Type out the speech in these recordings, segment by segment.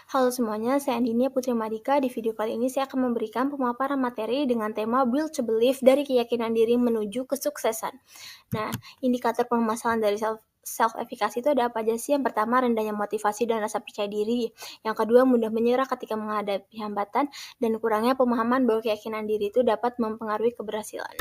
Halo semuanya, saya Andinia Putri Madika. Di video kali ini saya akan memberikan pemaparan materi dengan tema Build to Believe dari keyakinan diri menuju kesuksesan. Nah, indikator permasalahan dari self-efficacy itu ada apa aja sih? Yang pertama, rendahnya motivasi dan rasa percaya diri. Yang kedua, mudah menyerah ketika menghadapi hambatan. Dan kurangnya pemahaman bahwa keyakinan diri itu dapat mempengaruhi keberhasilan.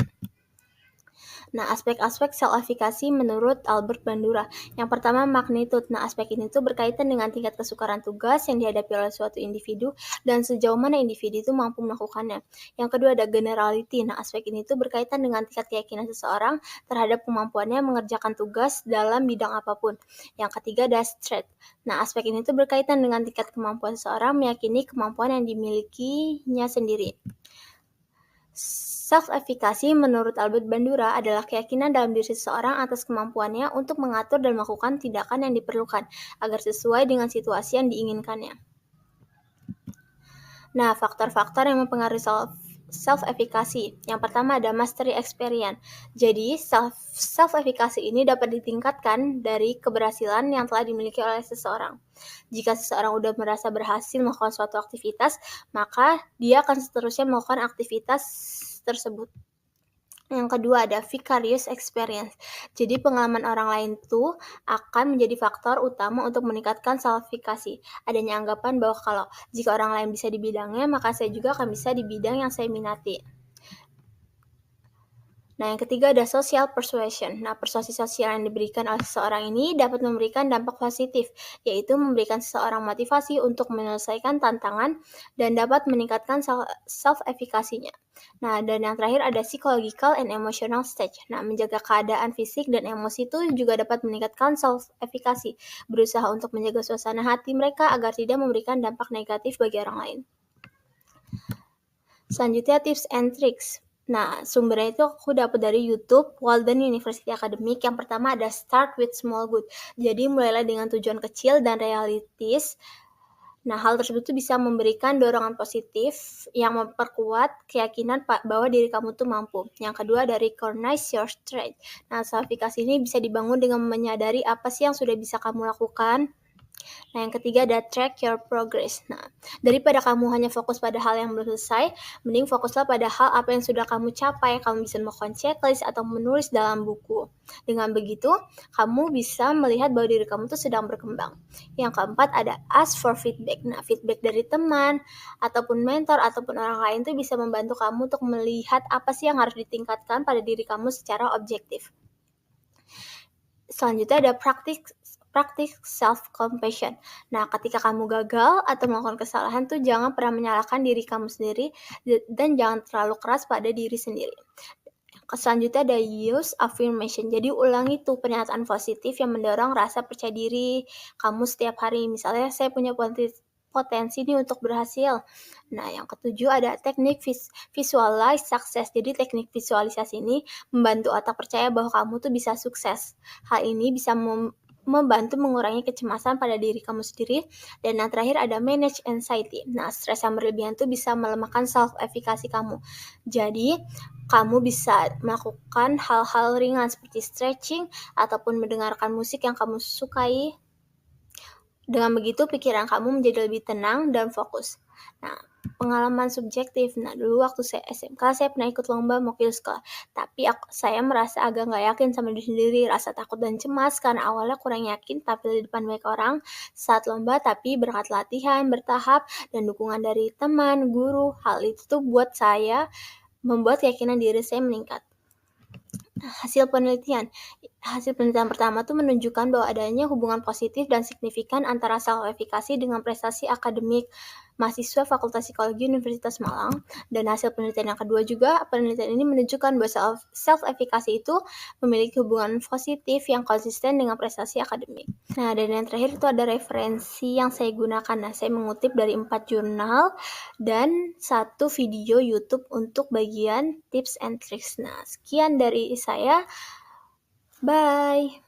Nah, aspek-aspek self-efficacy menurut Albert Bandura. Yang pertama, magnitude. Nah, aspek ini tuh berkaitan dengan tingkat kesukaran tugas yang dihadapi oleh suatu individu dan sejauh mana individu itu mampu melakukannya. Yang kedua, ada generality. Nah, aspek ini tuh berkaitan dengan tingkat keyakinan seseorang terhadap kemampuannya mengerjakan tugas dalam bidang apapun. Yang ketiga, ada strength. Nah, aspek ini tuh berkaitan dengan tingkat kemampuan seseorang meyakini kemampuan yang dimilikinya sendiri. Self-efficacy menurut Albert Bandura adalah keyakinan dalam diri seseorang atas kemampuannya untuk mengatur dan melakukan tindakan yang diperlukan agar sesuai dengan situasi yang diinginkannya. Nah, faktor-faktor yang mempengaruhi self-efficacy. Yang pertama ada mastery experience. Jadi, self-efficacy ini dapat ditingkatkan dari keberhasilan yang telah dimiliki oleh seseorang. Jika seseorang sudah merasa berhasil melakukan suatu aktivitas, maka dia akan seterusnya melakukan aktivitas tersebut. Yang kedua ada vicarious experience. Jadi pengalaman orang lain itu akan menjadi faktor utama untuk meningkatkan self-efficacy. Adanya anggapan bahwa kalau jika orang lain bisa di bidangnya, maka saya juga akan bisa di bidang yang saya minati. Nah, yang ketiga ada social persuasion. Nah, persuasi sosial yang diberikan oleh seseorang ini dapat memberikan dampak positif, yaitu memberikan seseorang motivasi untuk menyelesaikan tantangan dan dapat meningkatkan self-efficacy-nya. Nah, dan yang terakhir ada psychological and emotional stage. Nah, menjaga keadaan fisik dan emosi itu juga dapat meningkatkan self-efficacy, berusaha untuk menjaga suasana hati mereka agar tidak memberikan dampak negatif bagi orang lain. Selanjutnya tips and tricks. Nah, sumbernya itu aku dapat dari YouTube Walden University Academic. Yang pertama ada start with small good. Jadi mulailah dengan tujuan kecil dan realistis. Nah, hal tersebut tuh bisa memberikan dorongan positif yang memperkuat keyakinan bahwa diri kamu tuh mampu. Yang kedua ada recognize your strength. Nah, self-efficacy ini bisa dibangun dengan menyadari apa sih yang sudah bisa kamu lakukan. Nah, yang ketiga ada track your progress. Nah, daripada kamu hanya fokus pada hal yang belum selesai, mending fokuslah pada hal apa yang sudah kamu capai. Kamu bisa melakukan checklist atau menulis dalam buku. Dengan begitu, kamu bisa melihat bahwa diri kamu tuh sedang berkembang. Yang keempat ada ask for feedback. Nah, feedback dari teman, ataupun mentor, ataupun orang lain tuh bisa membantu kamu untuk melihat apa sih yang harus ditingkatkan pada diri kamu secara objektif. Selanjutnya ada practice self-compassion. Nah, ketika kamu gagal atau melakukan kesalahan tuh jangan pernah menyalahkan diri kamu sendiri dan jangan terlalu keras pada diri sendiri. Selanjutnya ada use affirmation. Jadi ulangi tuh pernyataan positif yang mendorong rasa percaya diri kamu setiap hari. Misalnya saya punya potensi nih untuk berhasil. Nah, yang ketujuh ada teknik visualize success. Jadi teknik visualisasi ini membantu otak percaya bahwa kamu tuh bisa sukses. Hal ini bisa membantu mengurangi kecemasan pada diri kamu sendiri. Dan yang terakhir ada manage anxiety. Nah, stres yang berlebihan itu bisa melemahkan self-efficacy kamu. Jadi, kamu bisa melakukan hal-hal ringan seperti stretching ataupun mendengarkan musik yang kamu sukai. Dengan begitu, pikiran kamu menjadi lebih tenang dan fokus. Nah, pengalaman subjektif. Nah, dulu waktu saya SMK, saya pernah ikut lomba mewakili sekolah. Tapi saya merasa agak nggak yakin sama diri sendiri, rasa takut dan cemas karena awalnya kurang yakin tampil di depan banyak orang saat lomba, tapi berkat latihan bertahap dan dukungan dari teman, guru, hal itu tuh membuat keyakinan diri saya meningkat. Hasil penelitian pertama tuh menunjukkan bahwa adanya hubungan positif dan signifikan antara self-efficacy dengan prestasi akademik mahasiswa Fakultas Psikologi Universitas Malang. Dan hasil penelitian yang kedua juga, penelitian ini menunjukkan bahwa self-efficacy itu memiliki hubungan positif yang konsisten dengan prestasi akademik. Nah, dan yang terakhir itu ada referensi yang saya gunakan. Nah, saya mengutip dari 4 jurnal dan 1 video YouTube untuk bagian tips and tricks. Nah, sekian dari saya. Bye.